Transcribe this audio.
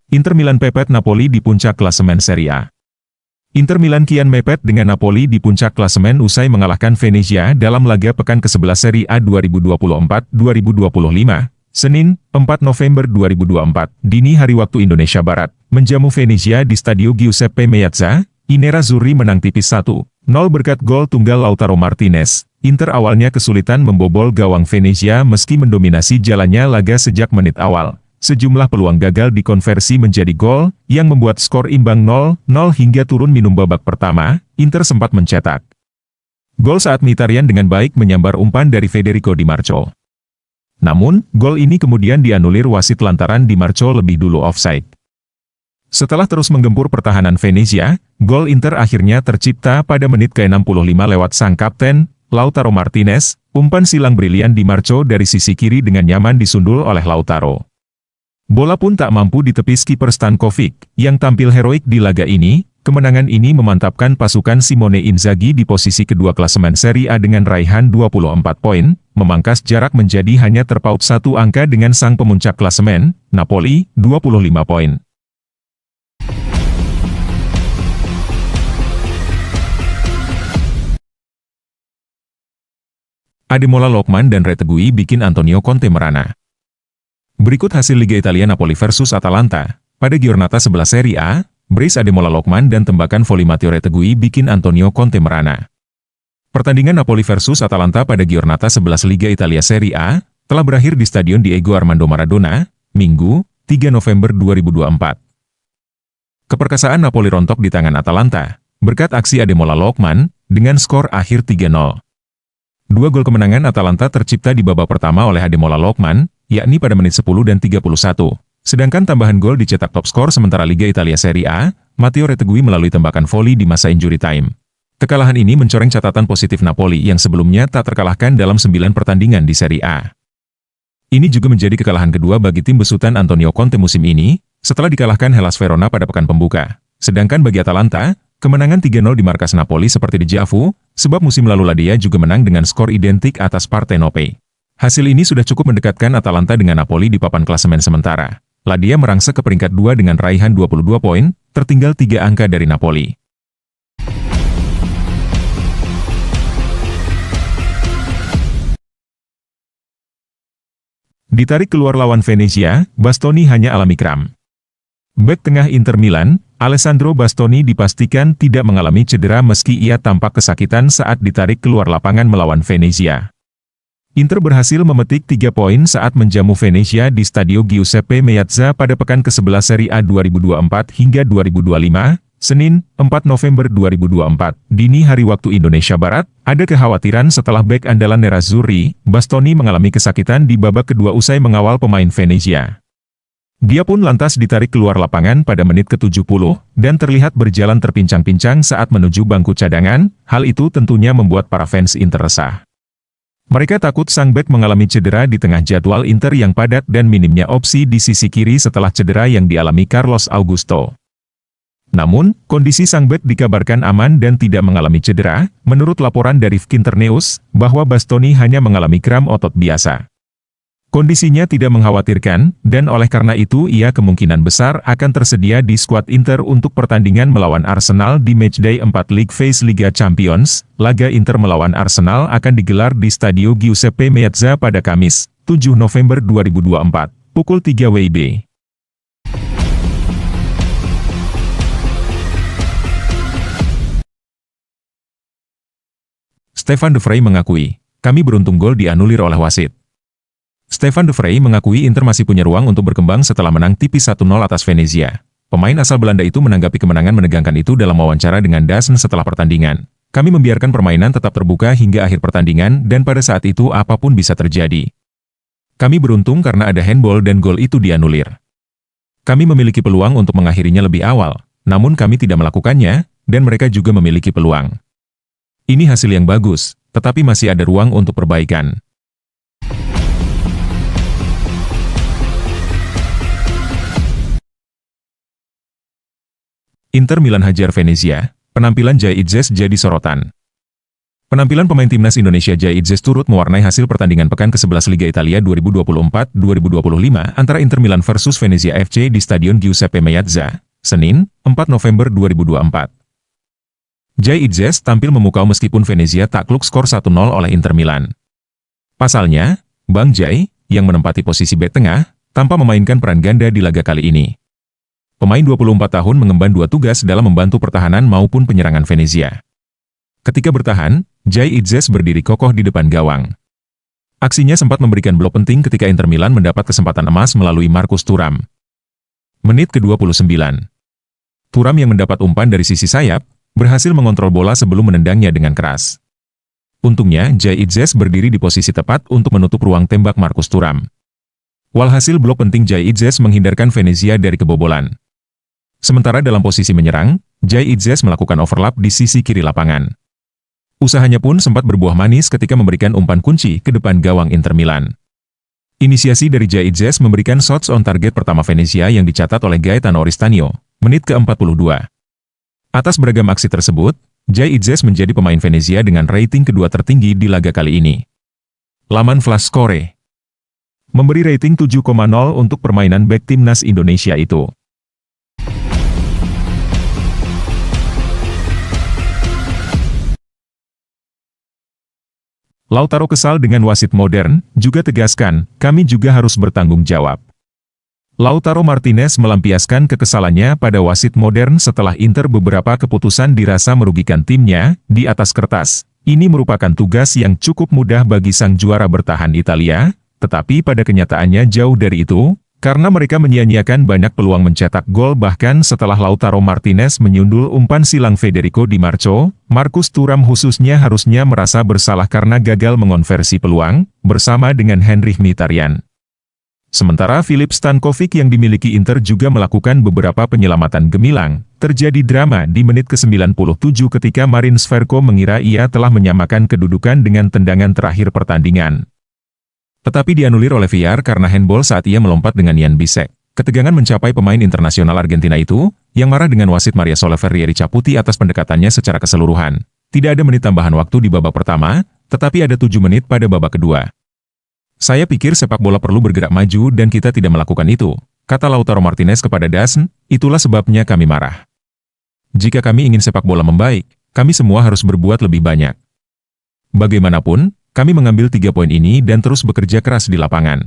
Inter Milan pepet Napoli di puncak klasemen Serie A. Inter Milan kian mepet dengan Napoli di puncak klasemen usai mengalahkan Venezia dalam laga pekan ke-11 Serie A 2024-2025, Senin, 4 November 2024, dini hari waktu Indonesia Barat, menjamu Venezia di Stadio Giuseppe Meazza. I Nerazzurri menang tipis 1-0 berkat gol tunggal Lautaro Martinez. Inter awalnya kesulitan membobol gawang Venezia meski mendominasi jalannya laga sejak menit awal. Sejumlah peluang gagal dikonversi menjadi gol, yang membuat skor imbang 0-0 hingga turun minum babak pertama. Inter sempat mencetak gol saat Mkhitaryan dengan baik menyambar umpan dari Federico Di Marco. Namun, gol ini kemudian dianulir wasit lantaran Di Marco lebih dulu offside. Setelah terus menggempur pertahanan Venezia, gol Inter akhirnya tercipta pada menit ke-65 lewat sang kapten, Lautaro Martinez. Umpan silang brilian Di Marco dari sisi kiri dengan nyaman disundul oleh Lautaro. Bola pun tak mampu ditepis kiper Stankovic, yang tampil heroik di laga ini. Kemenangan ini memantapkan pasukan Simone Inzaghi di posisi kedua klasemen Serie A dengan raihan 24 poin, memangkas jarak menjadi hanya terpaut satu angka dengan sang pemuncak klasemen, Napoli, 25 poin. Ademola Lookman dan Retegui bikin Antonio Conte merana. Berikut hasil Liga Italia Napoli versus Atalanta. Pada Giornata 11 Serie A, brace Ademola Lookman dan tembakan voli Matteo Retegui bikin Antonio Conte merana. Pertandingan Napoli versus Atalanta pada Giornata 11 Liga Italia Serie A telah berakhir di Stadion Diego Armando Maradona, Minggu, 3 November 2024. Keperkasaan Napoli rontok di tangan Atalanta, berkat aksi Ademola Lookman, dengan skor akhir 3-0. Dua gol kemenangan Atalanta tercipta di babak pertama oleh Ademola Lookman, yakni pada menit 10 dan 31. Sedangkan tambahan gol dicetak top skor sementara Liga Italia Serie A, Matteo Retegui melalui tembakan voli di masa injury time. Kekalahan ini mencoreng catatan positif Napoli yang sebelumnya tak terkalahkan dalam 9 pertandingan di Serie A. Ini juga menjadi kekalahan kedua bagi tim besutan Antonio Conte musim ini, setelah dikalahkan Hellas Verona pada pekan pembuka. Sedangkan bagi Atalanta, kemenangan 3-0 di markas Napoli seperti deja vu, sebab musim lalu Ladia juga menang dengan skor identik atas Partenope. Hasil ini sudah cukup mendekatkan Atalanta dengan Napoli di papan klasemen sementara. Ladia merangsek ke peringkat 2 dengan raihan 22 poin, tertinggal 3 angka dari Napoli. Ditarik keluar lawan Venezia, Bastoni hanya alami kram. Bek tengah Inter Milan, Alessandro Bastoni dipastikan tidak mengalami cedera meski ia tampak kesakitan saat ditarik keluar lapangan melawan Venezia. Inter berhasil memetik 3 poin saat menjamu Venezia di Stadio Giuseppe Meazza pada pekan ke-11 Serie A 2024 hingga 2025, Senin, 4 November 2024, dini hari waktu Indonesia Barat. Ada kekhawatiran setelah bek andalan Nerazzurri, Bastoni mengalami kesakitan di babak kedua usai mengawal pemain Venezia. Dia pun lantas ditarik keluar lapangan pada menit ke-70, dan terlihat berjalan terpincang-pincang saat menuju bangku cadangan. Hal itu tentunya membuat para fans Inter resah. Mereka takut sang bek mengalami cedera di tengah jadwal Inter yang padat dan minimnya opsi di sisi kiri setelah cedera yang dialami Carlos Augusto. Namun, kondisi sang bek dikabarkan aman dan tidak mengalami cedera. Menurut laporan dari Internews, bahwa Bastoni hanya mengalami kram otot biasa. Kondisinya tidak mengkhawatirkan, dan oleh karena itu ia kemungkinan besar akan tersedia di skuad Inter untuk pertandingan melawan Arsenal di Matchday 4 League Phase Liga Champions. Laga Inter melawan Arsenal akan digelar di Stadio Giuseppe Meazza pada Kamis, 7 November 2024, pukul 3 WIB. Stefan De Vrij mengakui, "Kami beruntung gol dianulir oleh wasit." Stefan De Vrij mengakui Inter masih punya ruang untuk berkembang setelah menang tipis 1-0 atas Venezia. Pemain asal Belanda itu menanggapi kemenangan menegangkan itu dalam wawancara dengan DAZN setelah pertandingan. "Kami membiarkan permainan tetap terbuka hingga akhir pertandingan dan pada saat itu apapun bisa terjadi. Kami beruntung karena ada handball dan gol itu dianulir. Kami memiliki peluang untuk mengakhirinya lebih awal, namun kami tidak melakukannya, dan mereka juga memiliki peluang. Ini hasil yang bagus, tetapi masih ada ruang untuk perbaikan." Inter Milan hajar Venezia, penampilan Jay Itzes jadi sorotan. Penampilan pemain timnas Indonesia Jai Itzes turut mewarnai hasil pertandingan pekan ke-11 Liga Italia 2024-2025 antara Inter Milan versus Venezia FC di Stadion Giuseppe Meazza, Senin, 4 November 2024. Jai Itzes tampil memukau meskipun Venezia takluk skor 1-0 oleh Inter Milan. Pasalnya, Bang Jai, yang menempati posisi bek tengah, tanpa memainkan peran ganda di laga kali ini. Pemain 24 tahun mengemban dua tugas dalam membantu pertahanan maupun penyerangan Venezia. Ketika bertahan, Jai Itzes berdiri kokoh di depan gawang. Aksinya sempat memberikan blok penting ketika Inter Milan mendapat kesempatan emas melalui Marcus Thuram. Menit ke-29. Thuram yang mendapat umpan dari sisi sayap, berhasil mengontrol bola sebelum menendangnya dengan keras. Untungnya, Jai Itzes berdiri di posisi tepat untuk menutup ruang tembak Marcus Thuram. Walhasil blok penting Jai Itzes menghindarkan Venezia dari kebobolan. Sementara dalam posisi menyerang, Jai Itzes melakukan overlap di sisi kiri lapangan. Usahanya pun sempat berbuah manis ketika memberikan umpan kunci ke depan gawang Inter Milan. Inisiasi dari Jai Itzes memberikan shots on target pertama Venezia yang dicatat oleh Gaetano Oristanio, menit ke-42. Atas beragam aksi tersebut, Jai Itzes menjadi pemain Venezia dengan rating kedua tertinggi di laga kali ini. Laman Flash Score memberi rating 7,0 untuk permainan bek timnas Indonesia itu. Lautaro kesal dengan wasit modern, juga tegaskan, kami juga harus bertanggung jawab. Lautaro Martinez melampiaskan kekesalannya pada wasit modern setelah Inter beberapa keputusan dirasa merugikan timnya. Di atas kertas, ini merupakan tugas yang cukup mudah bagi sang juara bertahan Italia, tetapi pada kenyataannya jauh dari itu, karena mereka menyia-nyiakan banyak peluang mencetak gol. Bahkan setelah Lautaro Martinez menyundul umpan silang Federico Di Marco, Marcus Thuram khususnya harusnya merasa bersalah karena gagal mengonversi peluang, bersama dengan Henrikh Mkhitaryan. Sementara Filip Stankovic yang dimiliki Inter juga melakukan beberapa penyelamatan gemilang. Terjadi drama di menit ke-97 ketika Marin Sverko mengira ia telah menyamakan kedudukan dengan tendangan terakhir pertandingan. Tetapi dianulir oleh VAR karena handball saat ia melompat dengan Jan Bisek. Ketegangan mencapai pemain internasional Argentina itu, yang marah dengan wasit Maria Soler Caputi atas pendekatannya secara keseluruhan. Tidak ada menit tambahan waktu di babak pertama, tetapi ada 7 menit pada babak kedua. Saya pikir sepak bola perlu bergerak maju dan kita tidak melakukan itu, kata Lautaro Martinez kepada DAZN, itulah sebabnya kami marah. Jika kami ingin sepak bola membaik, kami semua harus berbuat lebih banyak. Bagaimanapun, kami mengambil 3 poin ini dan terus bekerja keras di lapangan.